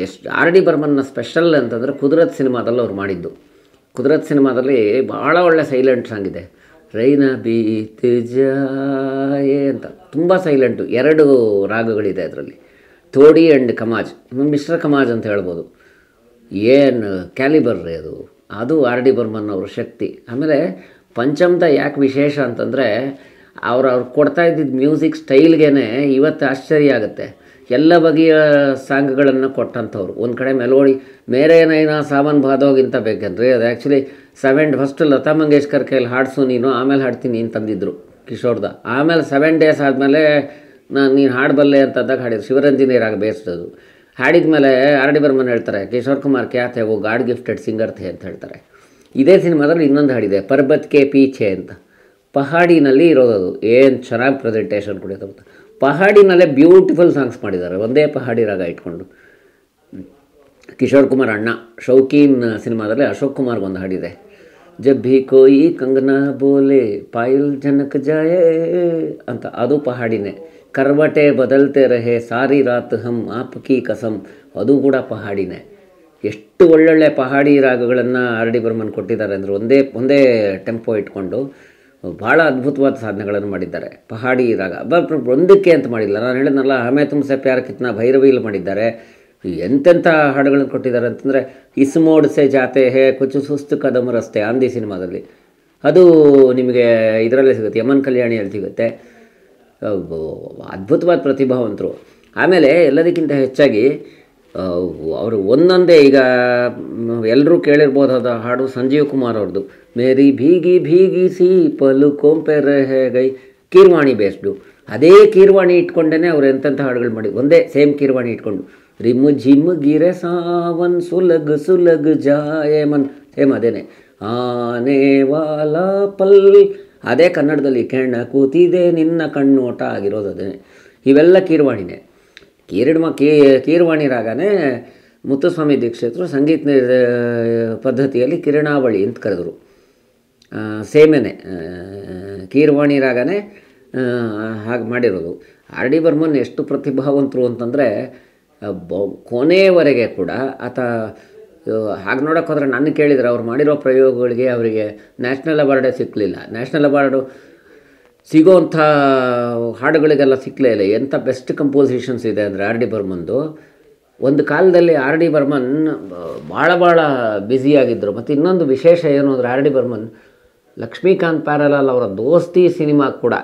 ಎಷ್ಟು R D ಬರ್ಮನ್ನ special ಅಂತಂದರೆ ಕುದರತ್ ಸಿನಿಮಾದಲ್ಲಿ ಅವ್ರು ಮಾಡಿದ್ದು. ಕುದರತ್ ಸಿನಿಮಾದಲ್ಲಿ ಭಾಳ ಒಳ್ಳೆ ಸೈಲೆಂಟ್ ಸಾಂಗ್ ಇದೆ, ರೈನ ಬೀತ್ ಜಾಯೆ ಅಂತ, ತುಂಬ ಸೈಲೆಂಟು. 2 ರಾಗಗಳಿದೆ ಅದರಲ್ಲಿ, ಥೋಡಿ ಆ್ಯಂಡ್ ಕಮಾಜ್, ಮಿಶ್ರ ಕಮಾಜ್ ಅಂತ ಹೇಳ್ಬೋದು. ಏನು ಕ್ಯಾಲಿಬರ್ ರೀ ಅದು, ಅದು ಆರ್ ಡಿ ಬರ್ಮನ್ ಅವ್ರ ಶಕ್ತಿ. ಆಮೇಲೆ ಪಂಚಮ್ದ ಯಾಕೆ ವಿಶೇಷ ಅಂತಂದರೆ ಅವ್ರು ಕೊಡ್ತಾ ಇದ್ದಿದ್ದು ಮ್ಯೂಸಿಕ್ ಸ್ಟೈಲ್ಗೇ ಇವತ್ತು ಆಶ್ಚರ್ಯ ಆಗುತ್ತೆ. ಎಲ್ಲ ಬಗೆಯ ಸಾಂಗ್ಗಳನ್ನು ಕೊಟ್ಟಂಥವ್ರು. ಒಂದು ಕಡೆ ಮೆಲೋಡಿ, ಮೇರೆ ನೈನಾ ಸಾವನ್ ಭಾದೋಗಿಂತ ಬೇಕಂದ್ರೆ ಅದು ಆ್ಯಕ್ಚುಲಿ ಫಸ್ಟ್ ಲತಾ ಮಂಗೇಶ್ಕರ್ ಕೈಯಲ್ಲಿ ಹಾಡಿಸು ನೀನು, ಆಮೇಲೆ ಹಾಡ್ತೀನಿ ಅಂತಂದಿದ್ರು ಕಿಶೋರ್ದ. ಆಮೇಲೆ 7 ಡೇಸ್ ಆದಮೇಲೆ ನೀನು ಹಾಡಬಲ್ಲೆ ಅಂತಂದಾಗ ಹಾಡಿದ್ರು. ಶಿವರಂಜನಿ ರಾಗ ಬೇಯಿಸೋದು ಹಾಡಿದ ಮೇಲೆ ಆರ್ ಡಿ ಬರ್ಮನ್ ಹೇಳ್ತಾರೆ, ಕಿಶೋರ್ ಕುಮಾರ್ ಕ್ಯಾ ಥೇ ವೋ ಗಾಡ್ ಗಿಫ್ಟೆಡ್ ಸಿಂಗರ್ ಥೇ ಅಂತ ಹೇಳ್ತಾರೆ. ಇದೇ ಸಿನಿಮಾದಲ್ಲಿ ಇನ್ನೊಂದು ಹಾಡಿದೆ, ಪರ್ಬತ್ ಕೆ ಪೀಛೆ ಅಂತ, ಪಹಾಡಿನಲ್ಲಿ ಇರೋದು. ಏನು ಚೆನ್ನಾಗಿ ಪ್ರೆಸೆಂಟೇಷನ್ ಕೊಡಿರುತ್ತೆ. ಪಹಾಡಿನಲ್ಲೇ ಬ್ಯೂಟಿಫುಲ್ ಸಾಂಗ್ಸ್ ಮಾಡಿದ್ದಾರೆ, ಒಂದೇ ಪಹಾಡಿ ರಾಗ ಇಟ್ಕೊಂಡು. ಕಿಶೋರ್ ಕುಮಾರ್ ಅಣ್ಣ ಶೌಕೀನ್ ಸಿನಿಮಾದಲ್ಲಿ ಅಶೋಕ್ ಕುಮಾರ್ ಒಂದು ಹಾಡಿದೆ, ಜಬ್ ಭಿ ಕೋಯಿ ಕಂಗನಾ ಬೋಲೆ ಪಾಯಲ್ ಜನಕ್ ಜಾಯೇ ಅಂತ, ಅದು ಪಹಾಡಿನೇ. ಕರ್ವಟೆ ಬದಲ್ತೆ ರಹೆ ಸಾರಿ ರಾತ್ ಹಮ್ ಆಪ್ಕಿ ಕಸಮ್, ಅದು ಕೂಡ ಪಹಾಡಿನೇ. ಎಷ್ಟು ಒಳ್ಳೊಳ್ಳೆ ಪಹಾಡಿ ರಾಗಗಳನ್ನು ಆರ್ ಡಿ ಬರ್ಮನ್ ಕೊಟ್ಟಿದ್ದಾರೆ ಅಂದರೆ ಒಂದೇ ಟೆಂಪೋ ಇಟ್ಕೊಂಡು ಭಾಳ ಅದ್ಭುತವಾದ ಸಾಧನೆಗಳನ್ನು ಮಾಡಿದ್ದಾರೆ. ಪಹಾಡಿ ರಾಗ ಒಂದಕ್ಕೆ ಅಂತ ಮಾಡಿಲ್ಲ, ನಾನು ಹೇಳಿದ್ನಲ್ಲ, ಹಮೇ ತುಮ್ಸೆ ಪ್ಯಾರ್ ಕಿತ್ನಾ ಭೈರವಿಲ್ ಮಾಡಿದ್ದಾರೆ. ಎಂತೆಂಥ ಹಾಡುಗಳನ್ನು ಕೊಟ್ಟಿದ್ದಾರೆ ಅಂತಂದರೆ, ಇಸ್ ಮೋಡ್ ಸೆ ಜಾತೆ ಹೇ ಕುಚ್ ಸುಸ್ತು ಕದಮ್ ರಸ್ತೆ ಆಂದಿ ಸಿನಿಮಾದಲ್ಲಿ, ಅದು ನಿಮಗೆ ಇದರಲ್ಲೇ ಸಿಗುತ್ತೆ, ಯಮನ್ ಕಲ್ಯಾಣಿಯಲ್ಲಿ ಸಿಗುತ್ತೆ. ಅದ್ಭುತವಾದ ಪ್ರತಿಭಾವಂತರು. ಆಮೇಲೆ ಎಲ್ಲದಕ್ಕಿಂತ ಹೆಚ್ಚಾಗಿ ಅವರು ಒಂದೊಂದೇ, ಈಗ ಎಲ್ಲರೂ ಕೇಳಿರ್ಬೋದಾದ ಹಾಡು ಸಂಜೀವ್ ಕುಮಾರ್ ಅವ್ರದ್ದು, ಮೇರಿ ಭೀಗಿ ಭೀಗಿ ಸಿ ಪಲು ಕೊಂಪೆ ರಹೆ ಗೈ, ಕೀರ್ವಾಣಿ ಬೇಸ್ಡು. ಅದೇ ಕೀರ್ವಾಣಿ ಇಟ್ಕೊಂಡೇ ಅವ್ರು ಎಂತೆಂಥ ಹಾಡುಗಳು ಮಾಡಿ, ಒಂದೇ ಸೇಮ್ ಕೀರ್ವಾಣಿ ಇಟ್ಕೊಂಡು, ರಿಮ್ ಜಿಮ್ ಗಿರೆ ಸಾವನ್ ಸುಲಗ್ ಸುಲಗ್ ಜಾಯೆ ಮನ್, ಸೇಮ್ ಅದೇನೆ. ಆನೆ ವಾಲಾ ಪಲ್, ಅದೇ ಕನ್ನಡದಲ್ಲಿ ಕೆಣ್ಣ ಕೂತಿದೆ ನಿನ್ನ ಕಣ್ಣೋಟ ಆಗಿರೋದು ಅದೇ. ಇವೆಲ್ಲ ಕೀರ್ವಾಣಿನೇ. ಕೀರ್ವಾಣಿ ರಾಗನೇ ಮುತ್ತುಸ್ವಾಮಿ ದೀಕ್ಷಿತರು ಸಂಗೀತ ಪದ್ಧತಿಯಲ್ಲಿ ಕಿರಣಾವಳಿ ಅಂತ ಕರೆದರು. ಸೇಮೇನೆ ಕೀರ್ವಾಣಿ ರಾಗನೇ ಹಾಗೆ ಮಾಡಿರೋದು. ಆರ್ ಡಿ ಬರ್ಮನ್ ಎಷ್ಟು ಪ್ರತಿಭಾವಂತರು ಅಂತಂದರೆ ಕೊನೆಯವರೆಗೆ ಕೂಡ ಆತ, ಹಾಗೆ ನೋಡೋಕೆ ಹೋದರೆ ನನ್ನ ಕೇಳಿದರೆ ಅವ್ರು ಮಾಡಿರೋ ಪ್ರಯೋಗಗಳಿಗೆ ಅವರಿಗೆ ನ್ಯಾಷನಲ್ ಅವಾರ್ಡೇ ಸಿಕ್ಕಲಿಲ್ಲ. ನ್ಯಾಷನಲ್ ಅವಾರ್ಡು ಸಿಗೋವಂಥ ಹಾಡುಗಳಿಗೆಲ್ಲ ಸಿಕ್ಕಲೇ ಇಲ್ಲ. ಎಂಥ ಬೆಸ್ಟ್ ಕಂಪೋಸಿಷನ್ಸ್ ಇದೆ ಅಂದರೆ ಆರ್ ಡಿ ಬರ್ಮನ್ದು. ಒಂದು ಕಾಲದಲ್ಲಿ ಆರ್ ಡಿ ಬರ್ಮನ್ ಭಾಳ ಬ್ಯುಸಿಯಾಗಿದ್ದರು. ಮತ್ತು ಇನ್ನೊಂದು ವಿಶೇಷ ಏನು ಅಂದರೆ, ಆರ್ ಡಿ ಬರ್ಮನ್ ಲಕ್ಷ್ಮೀಕಾಂತ್ ಪ್ಯಾರಲಾಲ್ ಅವರ ದೋಸ್ತಿ ಸಿನಿಮಾ ಕೂಡ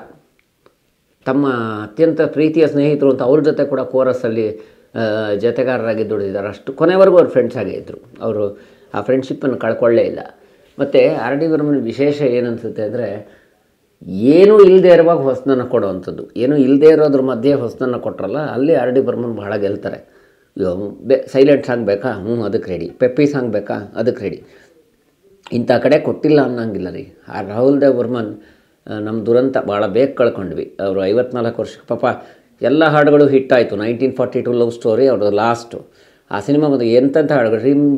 ತಮ್ಮ ಅತ್ಯಂತ ಪ್ರೀತಿಯ ಸ್ನೇಹಿತರು ಅಂತ ಅವ್ರ ಜೊತೆ ಕೂಡ ಕೋರಸ್ಸಲ್ಲಿ ಜೊತೆಗಾರರಾಗಿ ದುಡಿದಿದ್ದಾರೆ. ಅಷ್ಟು ಕೊನೆವರೆಗೂ ಅವ್ರು ಫ್ರೆಂಡ್ಸ್ ಆಗೇ ಇದ್ದರು. ಅವರು ಆ ಫ್ರೆಂಡ್ಶಿಪ್ಪನ್ನು ಕಳ್ಕೊಳ್ಳೇ ಇಲ್ಲ. ಮತ್ತು ಆರ್ ಡಿ ಬರ್ಮನ್ ವಿಶೇಷ ಏನನ್ಸುತ್ತೆ ಅಂದರೆ, ಏನೂ ಇಲ್ಲದೆ ಇರುವಾಗ ಹೊಸದನ್ನು ಕೊಡೋವಂಥದ್ದು. ಏನೂ ಇಲ್ಲದೆ ಇರೋದ್ರ ಮಧ್ಯೆ ಹೊಸದನ್ನು ಕೊಟ್ಟರಲ್ಲ, ಅಲ್ಲಿ ಆರ್ ಡಿ ಬರ್ಮನ್ ಭಾಳ ಗೆಲ್ತಾರೆ. ಸೈಲೆಂಟ್ ಸಾಂಗ್ ಬೇಕಾ, ಅದಕ್ಕೆ ರೆಡಿ. ಪೆಪ್ಪಿ ಸಾಂಗ್ ಬೇಕಾ, ಅದಕ್ಕೆ ರೆಡಿ. ಇಂಥ ಕಡೆ ಕೊಟ್ಟಿಲ್ಲ ಅನ್ನೋಂಗಿಲ್ಲ ರೀ. ಆ ರಾಹುಲ್ ದೇವ್ ಬರ್ಮನ್ ನಮ್ಮ ದುರಂತ ಭಾಳ ಬೇಗ ಕಳ್ಕೊಂಡ್ವಿ. ಅವರು 54 ವರ್ಷಕ್ಕೆ ಪಾಪ ಎಲ್ಲ ಹಾಡುಗಳು ಹಿಟ್ಟಾಯಿತು. 1942 ಲವ್ ಸ್ಟೋರಿ ಅವ್ರದ್ದು ಲಾಸ್ಟು. ಆ ಸಿನಿಮಾ ಬಂದು ಎಂತೆಂಥ ಹಾಡುಗಳು, ರಿಮ್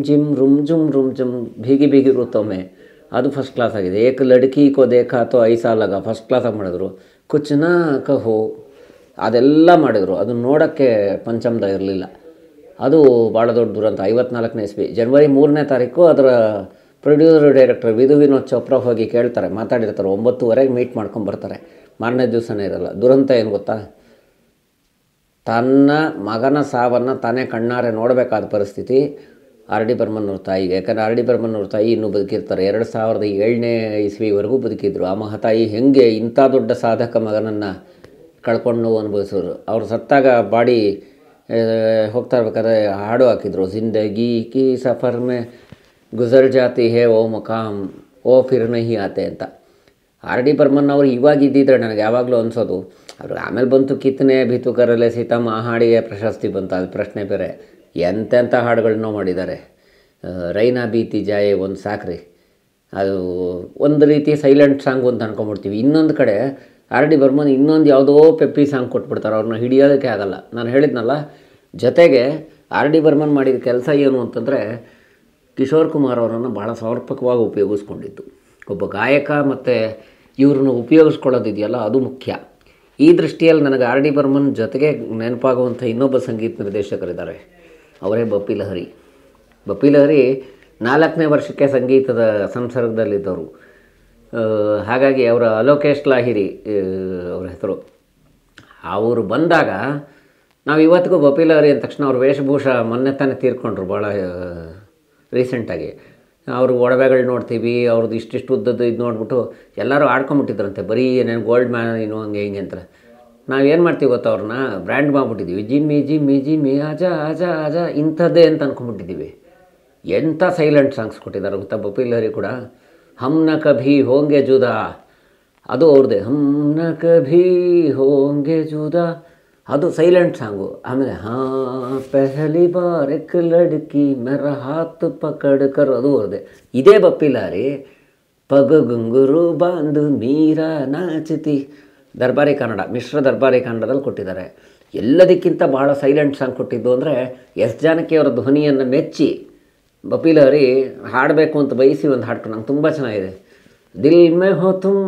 ಜಿಮ್ ರುಮ್ ಜುಮ್ ಭೀಗಿ ಭೀಗಿ ಋತೊಮ್ಮೆ, ಅದು ಫಸ್ಟ್ ಕ್ಲಾಸ್ ಆಗಿದೆ. ಏಕ್ ಲಡ್ಕಿ ಕೋ ದೇಖಾ ತೋ ಐಸಾ ಲಗಾ, ಫಸ್ಟ್ ಕ್ಲಾಸಾಗಿ ಮಾಡಿದ್ರು. ಕುಚ್ ನಾ ಕಹೋ, ಅದೆಲ್ಲ ಮಾಡಿದರು. ಅದನ್ನು ನೋಡೋಕ್ಕೆ ಪಂಚಮ್ದ ಇರಲಿಲ್ಲ. ಅದು ಭಾಳ ದೊಡ್ಡ ದುರಂತ. 54ನೇ ಇಸ್ವಿ ಜನವರಿ 3ನೇ ತಾರೀಕು ಅದರ ಪ್ರೊಡ್ಯೂಸರ್ ಡೈರೆಕ್ಟರ್ ವಿಧು ವಿನೋದ್ ಚೋಪ್ರಾ ಹೋಗಿ ಕೇಳ್ತಾರೆ, ಮಾತಾಡಿರ್ತಾರೆ. 9:30 ಮೀಟ್ ಮಾಡ್ಕೊಂಬರ್ತಾರೆ. ಮಾರನೇ ದಿವಸನೇ ಇರಲ್ಲ. ದುರಂತ ಏನು ಗೊತ್ತಾ, ತನ್ನ ಮಗನ ಸಾವನ್ನು ತಾನೇ ಕಣ್ಣಾರೆ ನೋಡಬೇಕಾದ ಪರಿಸ್ಥಿತಿ ಆರ್ ಡಿ ಬರ್ಮನ್ ಅವ್ರ ತಾಯಿಗೆ. ಯಾಕಂದರೆ ಆರ್ ಡಿ ಬರ್ಮನ್ ಅವ್ರ ತಾಯಿ ಇನ್ನೂ ಬದುಕಿರ್ತಾರೆ. 2007ನೇ ಇಸ್ವಿವರೆಗೂ ಬದುಕಿದ್ರು. ಆ ಮಹತಾಯಿ ಹೆಂಗೆ ಇಂಥ ದೊಡ್ಡ ಸಾಧಕ ಮಗನನ್ನು ಕಳ್ಕೊಂಡು ಅನುಭವಿಸೋರು. ಅವ್ರು ಸತ್ತಾಗ ಬಾಡಿ ಹೋಗ್ತಾ ಇರ್ಬೇಕಾದ್ರೆ ಹಾಡು ಹಾಕಿದ್ರು, ಜಿಂದಗಿ ಕಿ ಸಫರ್ ಮೇ ಗುಜರ್ ಜಾತಿ ಹೇ ಓ ಮಕಾಮ್ ಓ ಫಿರ್ ನಹಿ ಆತೆ ಅಂತ. ಆರ್ ಡಿ ಬರ್ಮನ್ ಅವರು ಇವಾಗ ಇದ್ದಿದ್ರೆ ನನಗೆ ಯಾವಾಗಲೂ ಅನಿಸೋದು, ಅವರು ಆಮೇಲೆ ಬಂತು ಕಿತ್ತನೆ ಭಿತುಕರಲ್ಲೇ ಸೀತಮ್ಮ, ಆ ಹಾಡಿಗೆ ಪ್ರಶಸ್ತಿ ಬಂತು, ಅದು ಪ್ರಶ್ನೆ ಬೇರೆ. ಎಂತೆಂಥ ಹಾಡುಗಳನ್ನೋ ಮಾಡಿದ್ದಾರೆ. ರೈನಾ ಬೀತಿ ಜಾಯೆ ಒಂದು ಸಾಕ್ರಿ, ಅದು ಒಂದು ರೀತಿ ಸೈಲೆಂಟ್ ಸಾಂಗು ಅಂತ ಅನ್ಕೊಂಬಿಡ್ತೀವಿ. ಇನ್ನೊಂದು ಕಡೆ ಆರ್ ಡಿ ಬರ್ಮನ್ ಇನ್ನೊಂದು ಯಾವುದೋ ಪೆಪ್ಪಿ ಸಾಂಗ್ ಕೊಟ್ಬಿಡ್ತಾರೆ, ಅವ್ರನ್ನ ಹಿಡಿಯೋದಕ್ಕೆ ಆಗಲ್ಲ. ನಾನು ಹೇಳಿದ್ನಲ್ಲ, ಜೊತೆಗೆ ಆರ್ ಡಿ ಬರ್ಮನ್ ಮಾಡಿದ ಕೆಲಸ ಏನು ಅಂತಂದರೆ, ಕಿಶೋರ್ ಕುಮಾರ್ ಅವರನ್ನು ಭಾಳ ಸಮರ್ಪಕವಾಗಿ ಉಪಯೋಗಿಸ್ಕೊಂಡಿದ್ದು. ಒಬ್ಬ ಗಾಯಕ ಮತ್ತು ಇವ್ರನ್ನ ಉಪಯೋಗಿಸ್ಕೊಳ್ಳೋದಿದೆಯಲ್ಲ, ಅದು ಮುಖ್ಯ. ಈ ದೃಷ್ಟಿಯಲ್ಲಿ ನನಗೆ ಆರ್ ಡಿ ಬರ್ಮನ್ ಜೊತೆಗೆ ನೆನಪಾಗುವಂಥ ಇನ್ನೊಬ್ಬ ಸಂಗೀತ ನಿರ್ದೇಶಕರಿದ್ದಾರೆ, ಅವರೇ ಬಪ್ಪಿ ಲಹರಿ. ಬಪ್ಪಿ ಲಹರಿ 4ನೇ ವರ್ಷಕ್ಕೆ ಸಂಗೀತದ ಸಂಸರ್ಗದಲ್ಲಿದ್ದವರು. ಹಾಗಾಗಿ ಅವರ ಅಲೋಕೇಶ್ ಲಾಹಿರಿ ಅವರ ಹೆಸರು. ಅವರು ಬಂದಾಗ ನಾವು ಇವತ್ತಿಗೂ ಬಪ್ಪಿ ಲಹರಿ ಅಂದ ತಕ್ಷಣ ಅವ್ರ ವೇಷಭೂಷ ಮೊನ್ನೆ ತಾನೇ ತೀರ್ಕೊಂಡ್ರು ಭಾಳ ರೀಸೆಂಟಾಗಿ. ಅವರು ಒಡವೆಗಳು ನೋಡ್ತೀವಿ, ಅವ್ರದ್ದು ಇಷ್ಟಿಷ್ಟು ಉದ್ದದ್ದು ಇದು ನೋಡ್ಬಿಟ್ಟು ಎಲ್ಲರೂ ಆಡ್ಕೊಂಬಿಟ್ಟಿದ್ರಂತೆ, ಬರೀ ಏನೇನು ಗೋಲ್ಡ್ ಮ್ಯಾನ್ ಏನು ಹಂಗೆ ಹಿಂಗೆ ಅಂತ. ನಾವೇನು ಮಾಡ್ತೀವಿ ಗೊತ್ತಾ, ಅವ್ರನ್ನ brand ಮಾಡಿಬಿಟ್ಟಿದ್ದೀವಿ. Jimmy Jimmy Jimmy Azha Azha Azha ಇಂಥದ್ದೇ ಅಂತ ಅಂದ್ಕೊಂಬಿಟ್ಟಿದ್ದೀವಿ. ಎಂಥ ಸೈಲೆಂಟ್ ಸಾಂಗ್ಸ್ ಕೊಟ್ಟಿದ್ದಾರೆ ಗೊತ್ತಾ ಬಪ್ಪಿ ಲಹರಿ ಕೂಡ. ಹಮ್ ನ ಕಭಿ ಹೋಂಗೆ ಜುದಾ ಅದು ಅವ್ರದ್ದೇ, ಹಮ್ ನ ಕಭಿ ಹೋಂಗೆ ಜುದಾ ಅದು ಸೈಲೆಂಟ್ ಸಾಂಗು. ಆಮೇಲೆ ಹಾಂ ಪೆಹಲಿ ಬಾರ್ ಎಕ್ ಲಡ್ಕಿ ಮೇರ ಹಾತ್ ಪಕಡ್ ಕರ್ ಅದು ಅವ್ರದ್ದೇ. ಇದೇ ಬಪ್ಪಿ ಲಹರಿ ಪಗ ಗುಂಗುರು ಬಾಂದು ಮೀರಾ ನಾಚತಿ ದರ್ಬಾರಿ ಕನ್ನಡ, ಮಿಶ್ರ ದರ್ಬಾರಿ ಕನ್ನಡದಲ್ಲಿ ಕೊಟ್ಟಿದ್ದಾರೆ. ಎಲ್ಲದಕ್ಕಿಂತ ಭಾಳ ಸೈಲೆಂಟ್ ಸಾಂಗ್ ಕೊಟ್ಟಿದ್ದು ಅಂದರೆ ಎಸ್ ಜಾನಕಿ ಅವರ ಧ್ವನಿಯನ್ನು ಮೆಚ್ಚಿ ಬಪ್ಪಿ ಲಹರಿ ಹಾಡಬೇಕು ಅಂತ ಬಯಸಿ ಒಂದು ಹಾಡು ನಂಗೆ ತುಂಬ ಚೆನ್ನಾಗಿದೆ. ದಿಲ್ ಮೇ ಹೋ ತುಮ್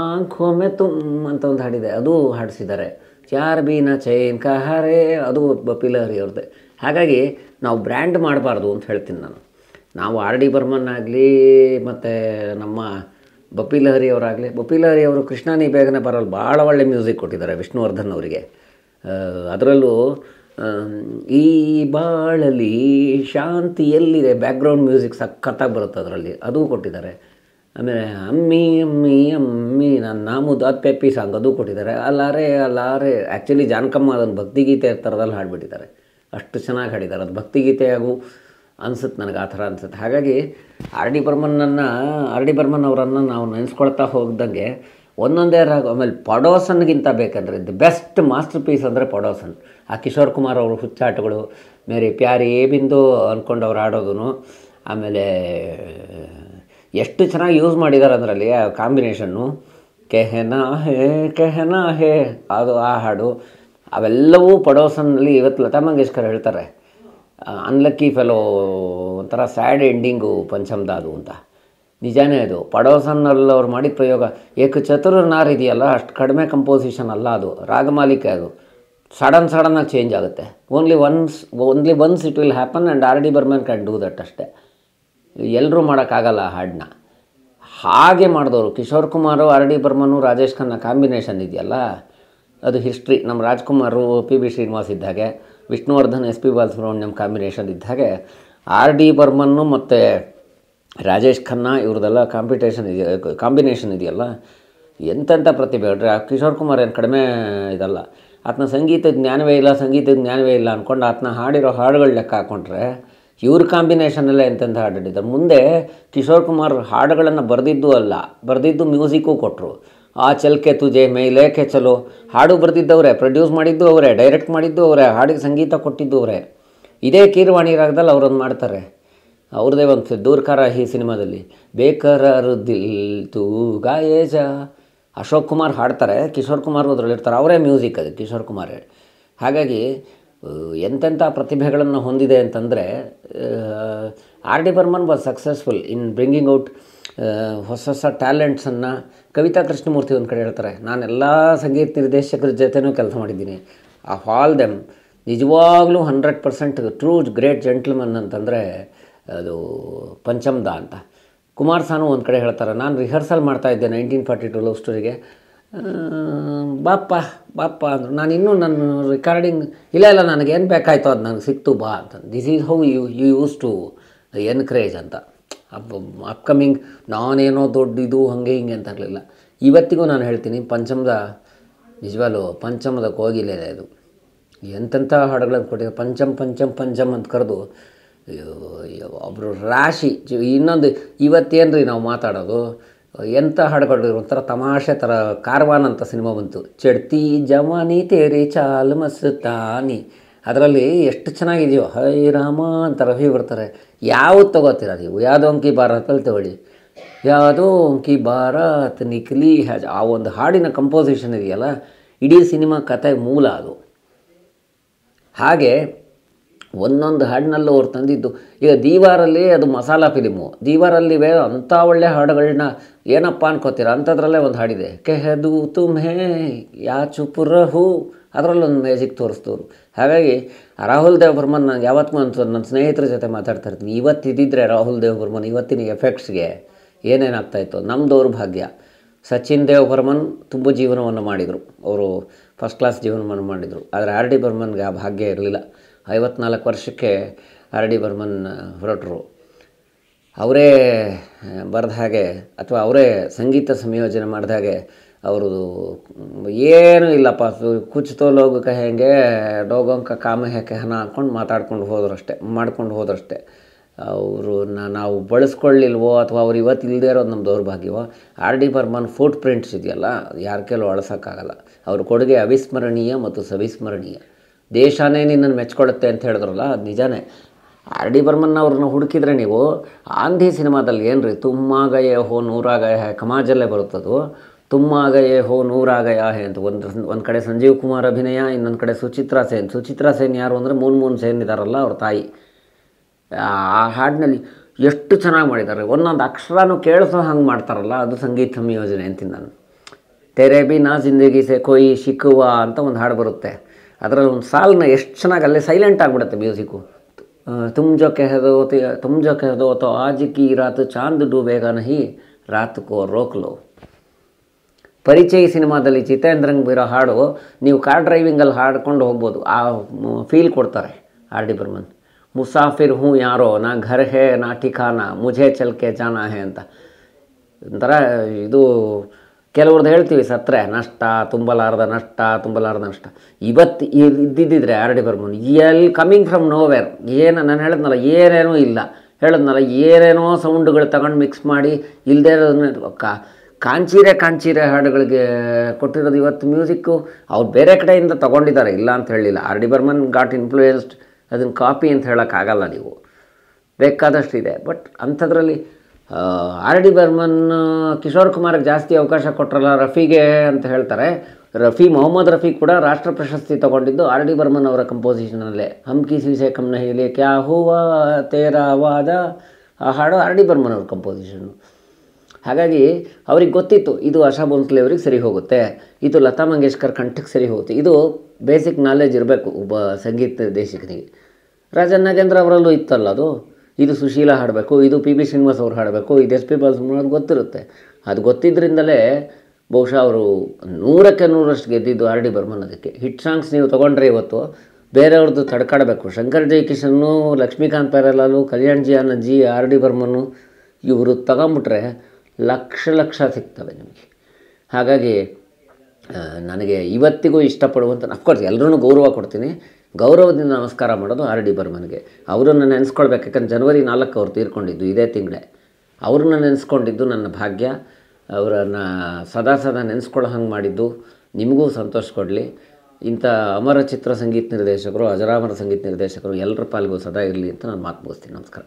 ಆಂಖೋ ಮೇ ತುಮ್ ಅಂತ ಒಂದು ಹಾಡಿದೆ, ಅದು ಹಾಡಿಸಿದ್ದಾರೆ. ಚಾರ್ ಬೀನಾ ಚೈನ್ ಕಹಾರೆ ಅದು ಬಪ್ಪಿ ಲಹರಿ ಅವ್ರದ್ದೇ. ಹಾಗಾಗಿ ನಾವು ಬ್ರ್ಯಾಂಡ್ ಮಾಡಬಾರ್ದು ಅಂತ ಹೇಳ್ತೀನಿ ನಾನು. ನಾವು ಆರ್ ಡಿ ಬರ್ಮನ್ ಆಗಲಿ ಮತ್ತು ನಮ್ಮ ಬಪ್ಪಿ ಲಹರಿ ಅವರಾಗಲಿ, ಬಪ್ಪಿ ಲಹರಿ ಅವರು ಕೃಷ್ಣ ನೀ ಬೇಗನೆ ಬರಲ್ಲ ಭಾಳ ಒಳ್ಳೆ ಮ್ಯೂಸಿಕ್ ಕೊಟ್ಟಿದ್ದಾರೆ ವಿಷ್ಣುವರ್ಧನ್ ಅವರಿಗೆ. ಅದರಲ್ಲೂ ಈ ಬಾಳಲಿ ಶಾಂತಿ ಎಲ್ಲಿದೆ ಬ್ಯಾಕ್ಗ್ರೌಂಡ್ ಮ್ಯೂಸಿಕ್ ಸಖತ್ತಾಗಿ ಬರುತ್ತೆ ಅದರಲ್ಲಿ, ಅದು ಕೊಟ್ಟಿದ್ದಾರೆ. ಆಮೇಲೆ ಅಮ್ಮಿ ಅಮ್ಮಿ ಅಮ್ಮಿ ನನ್ನ ಮುದ್ದಾದ ಪೆಪ್ಪಿ ಸಾಂಗ್ ಅದು ಕೊಟ್ಟಿದ್ದಾರೆ. ಅಲ್ಲಾರೆ ಅಲ್ಲಾರೆ ಆ್ಯಕ್ಚುಲಿ ಜಾನಕಮ್ಮ ಅದನ್ನು ಭಕ್ತಿಗೀತೆ ಥರದಲ್ಲಿ ಹಾಡಿಬಿಟ್ಟಿದ್ದಾರೆ, ಅಷ್ಟು ಚೆನ್ನಾಗಿ ಹಾಡಿದ್ದಾರೆ. ಅದು ಭಕ್ತಿಗೀತೆಯಾಗೂ ಅನಿಸುತ್ತೆ ನನಗೆ, ಆ ಥರ ಅನಿಸುತ್ತೆ. ಹಾಗಾಗಿ ಆರ್ ಡಿ ಬರ್ಮನ್ ಅವರನ್ನು ನಾವು ನೆನೆಸ್ಕೊಳ್ತಾ ಹೋಗ್ದಂಗೆ ಒಂದೊಂದೇ ರಾಗ. ಆಮೇಲೆ ಪಡೋಸನ್ಗಿಂತ ಬೇಕಂದರೆ ದಿ ಬೆಸ್ಟ್ ಮಾಸ್ಟರ್ ಪೀಸ್ ಅಂದರೆ ಪಡೋಸನ್. ಆ ಕಿಶೋರ್ ಕುಮಾರ್ ಅವರು ಹುಚ್ಚಾಟಗಳು, ಮೇರಿ ಪ್ಯಾರಿ ಬಿಂದು ಅಂದ್ಕೊಂಡು ಅವ್ರು ಆಡೋದು. ಆಮೇಲೆ ಎಷ್ಟು ಚೆನ್ನಾಗಿ ಯೂಸ್ ಮಾಡಿದ್ದಾರೆ ಅದರಲ್ಲಿ ಆ ಕಾಂಬಿನೇಷನ್ನು. ಕೆಹೆನಾ ಹೇ ಅದು ಆ ಹಾಡು ಅವೆಲ್ಲವೂ ಪಡೋಸನ್ನಲ್ಲಿ. ಇವತ್ತು ಲತಾ ಮಂಗೇಶ್ಕರ್ ಹೇಳ್ತಾರೆ ಅನ್ಲಕ್ಕಿ ಫೆಲೋ ಒಂಥರ ಸ್ಯಾಡ್ ಎಂಡಿಂಗು ಪಂಚಮ್ದ ಅದು ಅಂತ. ನಿಜಾನೇ ಅದು. ಪಡೋಸನ್ನಲ್ಲಿ ಅವ್ರು ಮಾಡಿದ ಪ್ರಯೋಗ ಏಕ ಚತುರ ನಾರ್ ಇದೆಯಲ್ಲ, ಅಷ್ಟು ಕಡಿಮೆ ಕಂಪೋಸಿಷನ್ ಅಲ್ಲ ಅದು, ರಾಗಮಾಲಿಕೆ ಅದು. ಸಡನ್ನಾಗಿ ಚೇಂಜ್ ಆಗುತ್ತೆ. Only once it will happen and R D Burman can do that ಅಷ್ಟೇ. ಎಲ್ಲರೂ ಮಾಡೋಕ್ಕಾಗಲ್ಲ ಆ ಹಾಡನ್ನ. ಹಾಗೆ ಮಾಡಿದವರು Kishore Kumar, R D Burman, Rajesh Khanna combination ಇದೆಯಲ್ಲ ಅದು ಹಿಸ್ಟ್ರಿ. ನಮ್ಮ ರಾಜ್ಕುಮಾರು ಪಿ ಬಿ ಶ್ರೀನಿವಾಸ್ ಇದ್ದಾಗೆ, Vishnuvardhan S P Balasubrahmanyam combination ಇದ್ದಾಗೆ, ಆರ್ ಡಿ ಬರ್ಮನ್ನು ಮತ್ತು ರಾಜೇಶ್ ಖನ್ನಾ ಇವ್ರದ್ದೆಲ್ಲ ಕಾಂಬಿನೇಷನ್ ಇದೆಯಲ್ಲ, ಎಂತೆಂಥ ಪ್ರತಿಭೆ. ಕಿಶೋರ್ ಕುಮಾರ್ ಏನು ಕಡಿಮೆ ಇದಲ್ಲ. ಆತನ ಸಂಗೀತದ ಜ್ಞಾನವೇ ಇಲ್ಲ ಅಂದ್ಕೊಂಡು ಆತನ ಹಾಡಿರೋ ಹಾಡುಗಳು ಲೆಕ್ಕ ಹಾಕ್ಕೊಂಡ್ರೆ ಇವ್ರ ಕಾಂಬಿನೇಷನಲ್ಲೇ ಎಂತೆಂಥ ಹಾಡಿದ್ದಾರೆ. ಮುಂದೆ ಕಿಶೋರ್ ಕುಮಾರ್ ಹಾಡುಗಳನ್ನು ಬರೆದಿದ್ದು ಮ್ಯೂಸಿಕ್ಕೂ ಕೊಟ್ಟರು. ಆ ಚಲ್ಕೆ ತುಜೆ ಮೇಲೇಕೆ ಚಲೋ ಹಾಡು ಬರೆದಿದ್ದವರೇ, ಪ್ರೊಡ್ಯೂಸ್ ಮಾಡಿದ್ದು ಅವರೇ, ಡೈರೆಕ್ಟ್ ಮಾಡಿದ್ದು ಅವರೇ, ಹಾಡಿಗೆ ಸಂಗೀತ ಕೊಟ್ಟಿದ್ದು ಅವರೇ. ಇದೇ ಕೀರವಾಣಿ ರಾಗದಲ್ಲಿ ಅವರೊಂದು ಮಾಡ್ತಾರೆ, ಅವ್ರದ್ದೇ ಒಂದು ದೂರ್ಕಾರ ಈ ಸಿನಿಮಾದಲ್ಲಿ ಬೇಕರಾರು ದಿಲ್ ತೂ ಗಾಯೇಜ. ಅಶೋಕ್ ಕುಮಾರ್ ಹಾಡ್ತಾರೆ, ಕಿಶೋರ್ ಕುಮಾರ್ ಅದರಲ್ಲಿರ್ತಾರೆ, ಅವರೇ ಮ್ಯೂಸಿಕ್ ಅದು ಕಿಶೋರ್ ಕುಮಾರ್. ಹಾಗಾಗಿ ಎಂತೆಂಥ ಪ್ರತಿಭೆಗಳನ್ನು ಹೊಂದಿದೆ ಅಂತಂದರೆ R D Burman was successful in bringing out ಹೊಸ ಟ್ಯಾಲೆಂಟ್ಸನ್ನು. ಕವಿತಾ ಕೃಷ್ಣಮೂರ್ತಿ ಒಂದು ಕಡೆ ಹೇಳ್ತಾರೆ, ನಾನೆಲ್ಲ ಸಂಗೀತ ನಿರ್ದೇಶಕರ ಜೊತೆನೂ ಕೆಲಸ ಮಾಡಿದ್ದೀನಿ. ಆಲ್ ದೆಮ್ ನಿಜವಾಗ್ಲೂ 100% ಟ್ರೂ ಗ್ರೇಟ್ ಜೆಂಟ್ಲ್ಮನ್ ಅಂತಂದರೆ ಅದು ಪಂಚಮ್ದ ಅಂತ. ಕುಮಾರ್ ಸಾನು ಒಂದು ಕಡೆ ಹೇಳ್ತಾರೆ, ನಾನು ರಿಹರ್ಸಲ್ ಮಾಡ್ತಾಯಿದ್ದೆ 1942 ಲವ್ ಸ್ಟೋರಿಗೆ. ಬಾಪ್ಪ ಅಂದರು. ನಾನು ಇನ್ನೂ ನನ್ನ ರೆಕಾರ್ಡಿಂಗ್ ಇಲ್ಲ ನನಗೇನು ಬೇಕಾಯ್ತು ಅದು ನನಗೆ ಸಿಕ್ತು ಬಾ ಅಂತ. This is how you use to encourage ಅಂತ. ಅಪ್ಕಮಿಂಗ್ ನಾನೇನೋ ದೊಡ್ಡದು ಹಾಗೆ ಹಿಂಗೆ ಅಂತ ಆಗಲಿಲ್ಲ. ಇವತ್ತಿಗೂ ನಾನು ಹೇಳ್ತೀನಿ, ಪಂಚಮದ ನಿಜವಾಗ್ಲೂ ಪಂಚಮದ ಕೋಗಿಲೆ ಅದು. ಎಂತೆಂಥ ಹಾಡುಗಳನ್ನು ಕೊಟ್ಟಿದ್ದಾರೆ. ಪಂಚಮ್ ಅಂತ ಕರೆದು ಒಬ್ಬರು ರಾಶಿ. ಇನ್ನೊಂದು ಇವತ್ತೇನು ರೀ ನಾವು ಮಾತಾಡೋದು, ಎಂಥ ಹಾಡುಗಳು ಒಂಥರ ತಮಾಷೆ ಥರ. ಕಾರ್ವಾನ್ ಅಂತ ಸಿನಿಮಾ ಬಂತು, ಚಡ್ತಿ ಜವಾನಿ ತೇರಿ ಚಾಲ್ ಮಸ್ತಾನಿ. ಅದರಲ್ಲಿ ಎಷ್ಟು ಚೆನ್ನಾಗಿದೆಯೋ, ಹೈ ರಾಮ ಅಂತ ರವಿ ಬರ್ತಾರೆ. ಯಾವುದು ತಗೋತೀರ ನೀವು? ಯಾವುದೋ ಅಂಕಿ ಭಾರತಲ್ಲಿ ತಗೊಳ್ಳಿ, ಯಾವುದೋ ಅಂಕಿ ಭಾರತ್ ನಿಖಲಿ ಆ ಒಂದು ಹಾಡಿನ ಕಂಪೋಸಿಷನ್ ಇದೆಯಲ್ಲ, ಇಡೀ ಸಿನಿಮಾ ಕತೆ ಮೂಲ ಅದು. ಹಾಗೆ ಒಂದೊಂದು ಹಾಡಿನಲ್ಲೂ ಅವ್ರು ತಂದಿದ್ದು. ಈಗ ದೀವಾರಲ್ಲಿ ಅದು ಮಸಾಲ ಫಿಲಿಮು, ದೀವಾರಲ್ಲಿವೆ ಅಂಥ ಒಳ್ಳೆ ಹಾಡುಗಳನ್ನ ಏನಪ್ಪ ಅನ್ಕೋತೀರ, ಅಂಥದ್ರಲ್ಲೇ ಒಂದು ಹಾಡಿದೆ ಕೆಹದು ತುಮ್ಹೇ ಯಾ ಚುಪ್ ರಹು, ಅದರಲ್ಲೊಂದು ಮ್ಯಾಜಿಕ್ ತೋರಿಸ್ತವ್ರು. ಹಾಗಾಗಿ ರಾಹುಲ್ ದೇವ್ ಬರ್ಮನ್ ನಾನು ಯಾವತ್ತೂ ನನ್ನ ಸ್ನೇಹಿತರ ಜೊತೆ ಮಾತಾಡ್ತಾ ಇರ್ತೀನಿ, ಇವತ್ತಿದ್ದಿದ್ರೆ ರಾಹುಲ್ ದೇವ್ ಬರ್ಮನ್ ಇವತ್ತಿನ ಎಫೆಕ್ಟ್ಸ್ಗೆ ಏನೇನಾಗ್ತಾಯಿತ್ತು. ನಮ್ಮ ದೌರ್ಭಾಗ್ಯ. ಸಚಿನ್ ದೇವ್ ಬರ್ಮನ್ ತುಂಬ ಜೀವನವನ್ನು ಮಾಡಿದರು, ಅವರು ಫಸ್ಟ್ ಕ್ಲಾಸ್ ಜೀವನವನ್ನು ಮಾಡಿದರು. ಆದರೆ ಆರ್ ಡಿ ಬರ್ಮನ್ಗೆ ಆ ಭಾಗ್ಯ ಇರಲಿಲ್ಲ. 54 ವರ್ಷಕ್ಕೆ ಆರ್ ಡಿ ಬರ್ಮನ್ ಹೊರಟರು. ಅವರೇ ಬರೆದ ಹಾಗೆ ಅಥವಾ ಅವರೇ ಸಂಗೀತ ಸಂಯೋಜನೆ ಮಾಡಿದ ಹಾಗೆ ಅವ್ರದ್ದು ಏನೂ ಇಲ್ಲಪ್ಪ, ಕುಚ್ತೋ ಲೋಗ ಕಹೆಂಗೆ ಡೋಗೋಂಕ ಕಾಮ ಹೇಕೆ ಹಣ ಹಾಕ್ಕೊಂಡು ಮಾಡ್ಕೊಂಡು ಹೋದ್ರಷ್ಟೇ. ಅವರು ನಾವು ಬಳಸ್ಕೊಳ್ಳಿಲ್ವೋ ಅಥವಾ ಅವ್ರು ಇವತ್ತು ಇಲ್ಲದೇ ಇರೋದು ನಮ್ಮ ದೌರ್ಭಾಗ್ಯವೋ. R D Burman footprints ಇದೆಯಲ್ಲ, ಯಾರ ಕೆಲವು ಅಳಿಸೋಕ್ಕಾಗಲ್ಲ. ಅವ್ರ ಕೊಡುಗೆ ಅವಿಸ್ಮರಣೀಯ ಮತ್ತು ಸವಿಸ್ಮರಣೀಯ. ದೇಶನೇ ನಿನ್ನನ್ನು ಮೆಚ್ಕೊಳ್ಳುತ್ತೆ ಅಂತ ಹೇಳಿದ್ರಲ್ಲ, ಅದು ನಿಜಾನೇ. ಆರ್ ಡಿ ಬರ್ಮನ್ ಅವ್ರನ್ನ ಹುಡುಕಿದ್ರೆ ನೀವು ಆಂಧಿ ಸಿನಿಮಾದಲ್ಲಿ ಏನು ರೀ, ತುಮ್ಮಾಗಯೇ ಹೋ ನೂರಾಗಯ ಹೇ, ಕಮಾಜಲ್ಲೇ ಬರುತ್ತದು. ತುಮ್ಮಾಗಯೇ ಹೋ ನೂರಾಗಯ ಹೇ ಅಂತ ಒಂದು ಕಡೆ ಸಂಜೀವ್ ಕುಮಾರ್ ಅಭಿನಯ, ಇನ್ನೊಂದು ಕಡೆ ಸುಚಿತ್ರಾ ಸೇನ್ ಯಾರು ಅಂದರೆ ಮೂನ್ ಸೇನ್ ಇದ್ದಾರಲ್ಲ ಅವ್ರ ತಾಯಿ. ಆ ಹಾಡಿನಲ್ಲಿ ಎಷ್ಟು ಚೆನ್ನಾಗಿ ಮಾಡಿದ್ದಾರೆ, ಒಂದೊಂದು ಅಕ್ಷರನೂ ಕೇಳಿಸೋ ಹಂಗೆ ಮಾಡ್ತಾರಲ್ಲ, ಅದು ಸಂಗೀತ ಸಂಯೋಜನೆ ಅಂತೀನಿ ನಾನು. ತೆರೆ ಬಿ ನಾ ಜಿಂದಗಿ ಸೆ ಕೊಯ್ ಶಿಕುವ ಅಂತ ಒಂದು ಹಾಡು ಬರುತ್ತೆ, ಅದರಲ್ಲಿ ಒಂದು ಸಾಲನ್ನ ಎಷ್ಟು ಚೆನ್ನಾಗಿ ಅಲ್ಲೇ ಸೈಲೆಂಟ್ ಆಗಿಬಿಡುತ್ತೆ ಮ್ಯೂಸಿಕ್ಕು. ತುಮ್ ಜೋ ಕೆಹದೋ ತೋ ಆಜ್ ಕಿ ರಾತ್ ಚಾಂದ್ ಡೂಬೇಗ ನಹಿ ರಾತ್ ಕೋ ರೋಕ್ಲೋ. ಪರಿಚಯ ಸಿನಿಮಾದಲ್ಲಿ ಜಿತೇಂದ್ರಂಗ್ ಬರೋ ಹಾಡು ನೀವು ಕಾರ್ ಡ್ರೈವಿಂಗಲ್ಲಿ ಹಾಡ್ಕೊಂಡು ಹೋಗ್ಬೋದು, ಆ ಫೀಲ್ ಕೊಡ್ತಾರೆ ಆರ್ ಡಿ ಬರ್ಮನ್. ಮುಸಾಫಿರ್ ಹೂ ಯಾರೋ ನಾ ಘರ್ ಹೇ ನಾ ಠಿಕಾನಾ ಮುझे ಚಲ್ ಕೆ ಜಾನಾ ಹೇ ಅಂತ. ಒಂಥರ ಇದು ಕೆಲವ್ರದ್ದು ಹೇಳ್ತೀವಿ, ಸತ್ತರೆ ನಷ್ಟ ತುಂಬಲಾರ್ದ ನಷ್ಟ. ಇವತ್ತು ಇದ್ದಿದ್ದರೆ R D Burman coming from nowhere, ನಾನು ಹೇಳಿದ್ನಲ್ಲ ಏನೇನೂ ಇಲ್ಲ, ಏನೇನೋ ಸೌಂಡ್ಗಳು ತಗೊಂಡು ಮಿಕ್ಸ್ ಮಾಡಿ ಇಲ್ಲದೇ ಇರೋದನ್ನ ಕಾಂಚೀರೆ ಹಾಡುಗಳಿಗೆ ಕೊಟ್ಟಿರೋದು ಇವತ್ತು ಮ್ಯೂಸಿಕ್ಕು. ಅವ್ರು ಬೇರೆ ಕಡೆಯಿಂದ ತೊಗೊಂಡಿದ್ದಾರೆ, ಇಲ್ಲ ಅಂತ ಹೇಳಿಲ್ಲ. R D Burman got influenced, ಅದನ್ನು ಕಾಪಿ ಅಂತ ಹೇಳೋಕ್ಕಾಗಲ್ಲ, ನೀವು ಬೇಕಾದಷ್ಟಿದೆ. ಬಟ್ ಅಂಥದ್ರಲ್ಲಿ ಆರ್ ಡಿ ಬರ್ಮನ್ ಕಿಶೋರ್ ಕುಮಾರ್ಗೆ ಜಾಸ್ತಿ ಅವಕಾಶ ಕೊಟ್ಟರಲ್ಲ, ರಫಿಗೆ ಅಂತ ಹೇಳ್ತಾರೆ. ಮೊಹಮ್ಮದ್ ರಫಿ ಕೂಡ ರಾಷ್ಟ್ರ ಪ್ರಶಸ್ತಿ ತೊಗೊಂಡಿದ್ದು ಆರ್ ಡಿ ಬರ್ಮನ್ ಅವರ ಕಂಪೋಸಿಷನಲ್ಲೇ. ಹಮ್ ಕಿಸಿ ಸೆ ಕಮ್ ನಹೀ ಲೇ ಕ್ಯಾ ಹುವಾ ತೇರಾ ವಾದ, ಆ ಹಾಡು ಆರ್ ಡಿ ಬರ್ಮನ್ ಅವ್ರ ಕಂಪೋಸಿಷನ್ನು. ಹಾಗಾಗಿ ಅವ್ರಿಗೆ ಗೊತ್ತಿತ್ತು ಇದು ಆಶಾ ಭೋಂಸ್ಲೆ ಅವ್ರಿಗೆ ಸರಿ ಹೋಗುತ್ತೆ, ಇದು ಲತಾ ಮಂಗೇಶ್ಕರ್ ಕಂಠಕ್ಕೆ ಸರಿ ಹೋಗುತ್ತೆ. ಇದು ಬೇಸಿಕ್ ನಾಲೆಜ್ ಇರಬೇಕು ಒಬ್ಬ ಸಂಗೀತ ನಿರ್ದೇಶಕನಿಗೆ. ರಾಜನ್ ನಾಗೇಂದ್ರ ಅವರಲ್ಲೂ ಇತ್ತಲ್ಲ ಅದು, ಇದು ಸುಶೀಲಾ ಹಾಡಬೇಕು, ಇದು ಪಿ ಬಿ ಶ್ರೀನಿವಾಸ್ ಅವ್ರು ಹಾಡಬೇಕು, ಇದು ಎಸ್ ಪಿ ಬಾಲಸುಬ್ರಹ್ಮಣ್ಯಂ ಗೊತ್ತಿರುತ್ತೆ. ಅದು ಗೊತ್ತಿದ್ದರಿಂದಲೇ ಬಹುಶಃ ಅವರು 100ಕ್ಕೆ 100ರಷ್ಟು ಗೆದ್ದಿದ್ದು ಆರ್ ಡಿ ಬರ್ಮನ್. ಅದಕ್ಕೆ ಹಿಟ್ ಸಾಂಗ್ಸ್ ನೀವು ತೊಗೊಂಡ್ರೆ ಇವತ್ತು ಬೇರೆಯವ್ರದ್ದು ತಡ್ಕಾಡಬೇಕು. ಶಂಕರ್ ಜೈಕಿಶನ್ನು, ಲಕ್ಷ್ಮೀಕಾಂತ್ ಪ್ಯಾರೇಲಾಲು, ಕಲ್ಯಾಣ್ ಜಿ ಆನಂದ್ಜಿ, ಆರ್ ಡಿ ಬರ್ಮನ್ನು ಇವರು ತಗೊಂಬಿಟ್ರೆ ಲಕ್ಷ ಸಿಗ್ತವೆ ನಿಮಗೆ. ಹಾಗಾಗಿ ನನಗೆ ಇವತ್ತಿಗೂ ಇಷ್ಟಪಡುವಂಥ, ಅಫ್ಕೋರ್ಸ್ ಎಲ್ಲರೂ ಗೌರವ ಕೊಡ್ತೀನಿ, ಗೌರವದಿಂದ ನಮಸ್ಕಾರ ಮಾಡೋದು ಆರ್ ಡಿ ಬರ್ಮನ್ಗೆ. ಅವರನ್ನು ನೆನೆಸ್ಕೊಳ್ಬೇಕು, ಯಾಕಂದ್ರೆ ಜನವರಿ 4 ಅವ್ರು ತೀರ್ಕೊಂಡಿದ್ದು, ಇದೇ ತಿಂಗಳೇ. ಅವ್ರನ್ನ ನೆನೆಸ್ಕೊಂಡಿದ್ದು ನನ್ನ ಭಾಗ್ಯ. ಅವರನ್ನು ಸದಾ ನೆನೆಸ್ಕೊಳ್ಳೋ ಹಂಗೆ ಮಾಡಿದ್ದು ನಿಮಗೂ ಸಂತೋಷ ಕೊಡಲಿ. ಇಂಥ ಅಮರ ಚಿತ್ರ ಸಂಗೀತ ನಿರ್ದೇಶಕರು, ಅಜರಾಮರ ಸಂಗೀತ ನಿರ್ದೇಶಕರು ಎಲ್ಲರ ಪಾಲ್ಗೂ ಸದಾ ಇರಲಿ ಅಂತ ನಾನು ಮಾತು ಮುಗಿಸ್ತೀನಿ. ನಮಸ್ಕಾರ.